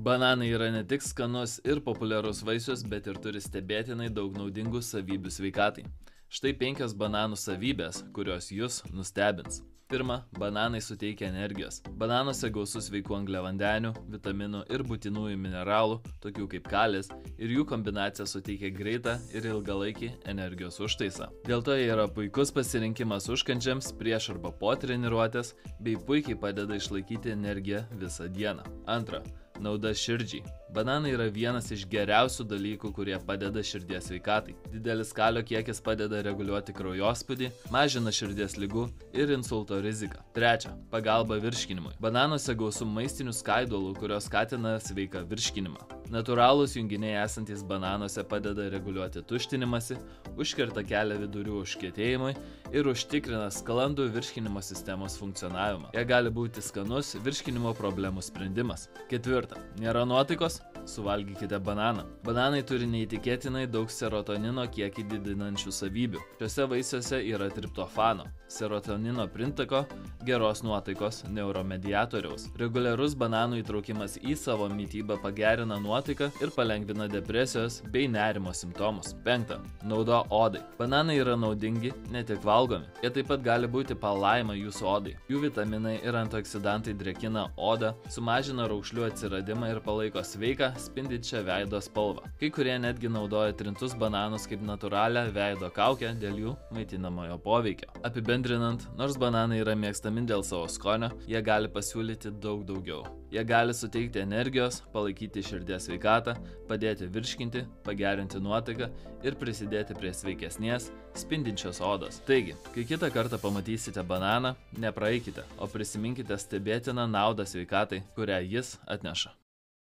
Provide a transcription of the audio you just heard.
Bananai yra ne tik skanus ir populiarus vaisius, bet ir turi stebėtinai daug naudingų savybių sveikatai. Štai 5 bananų savybės, kurios jūs nustebins. Pirma, bananai suteikia energijos. Bananuose gausu sveikų angliavandenių, vitaminų ir būtinųjų mineralų, tokių kaip kalis, ir jų kombinacija suteikia greitą ir ilgalaikį energijos užtaisą. Dėl to jie yra puikus pasirinkimas užkandžiams prieš arba po treniruotės, bei puikiai padeda išlaikyti energiją visą dieną. Antra, nauda širdžiai. Bananai yra vienas iš geriausių dalykų, kurie padeda širdies sveikatai. Didelis kalio kiekis padeda reguliuoti kraujospūdį, mažina širdies ligų ir insulto riziką. Trečia, pagalba virškinimui. Bananuose gausu maistinių skaidulų, kurios skatina sveiką virškinimą. Natūralūs junginiai esantys bananuose padeda reguliuoti tuštinimąsi, užkerta kelią vidurių užkietėjimui ir užtikrina sklandų virškinimo sistemos funkcionavimą. Jie gali būti skanus virškinimo problemų sprendimas. Ketvirta, nėra nuotaikos? Suvalgykite bananą. Bananai turi neįtikėtinai daug serotonino kiekį didinančių savybių. Šiuose vaisiuose yra triptofano, serotonino printako, geros nuotaikos neuromediatoriaus. Reguliarus bananų įtraukimas į savo mitybą pagerina nuotaiką ir palengvina depresijos bei nerimo simptomus. 5. Nauda odai. Bananai yra naudingi ne tik valgomi, jie taip pat gali būti palaima jūsų odai. Jų vitaminai ir antioksidantai drėkina odą, sumažina raukšlių atsiradimą ir palaiko sveiką, spindinčią veido spalvą. Kai kurie netgi naudoja trintus bananus kaip natūralią veido kaukę dėl jų maitinamojo poveikio. Apibendrinant, nors bananai yra mėgstami dėl savo skonio, jie gali pasiūlyti daug daugiau. Jie gali suteikti energijos, palaikyti širdies sveikatą, padėti virškinti, pagerinti nuotaiką ir prisidėti prie sveikesnės, spindinčios odos. Taigi, kai kitą kartą pamatysite bananą, nepraeikite, o prisiminkite stebėtiną naudą sveikatai, kurią jis atneša.